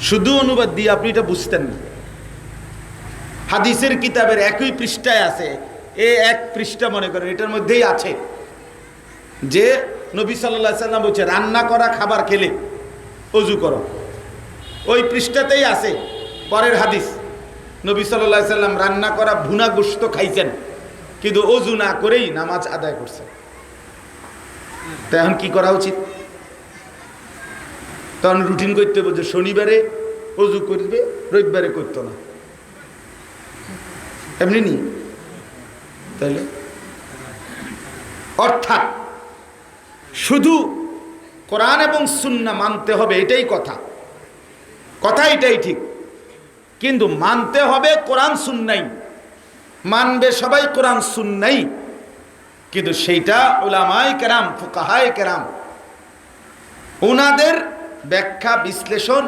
শুধু অনুবাদ দিয়ে আপনি এটা বুঝতেন না। হাদিসের কিতাবের একই পৃষ্ঠায় আছে, এক পৃষ্ঠা মনে করেন এটার মধ্যেই আছে যে নবী সাল্লাল্লাহু আলাইহি সাল্লাম বলছে রান্না করা খাবার খেলে ওযু করো। ওই পৃষ্ঠাতেই আছে পরের হাদিস, নবী সাল্লাল্লাহু আলাইহি সাল্লাম রান্না করা ভুনা গোশত খাইছেন কিন্তু ওযু না করেই নামাজ আদায় করছেন। তো এখন কি করা উচিত? তখন রুটিন করতে হবে যে শনিবারে ওযু করবে, রবিবারে করতো না, এমনি নি তাইলে। অর্থাৎ শুধু কোরআন এবং সুন্নাহ মানতে হবে, এটাই কথা, কথা এটাই ঠিক, কিন্তু মানতে হবে কোরআন সুন্নাহই, মানবে সবাই কোরআন সুন্নাহই, কিন্তু সেইটা উলামায়ে কেরাম, ফুকাহায়ে কেরাম ওনাদের ব্যাখ্যা বিশ্লেষণ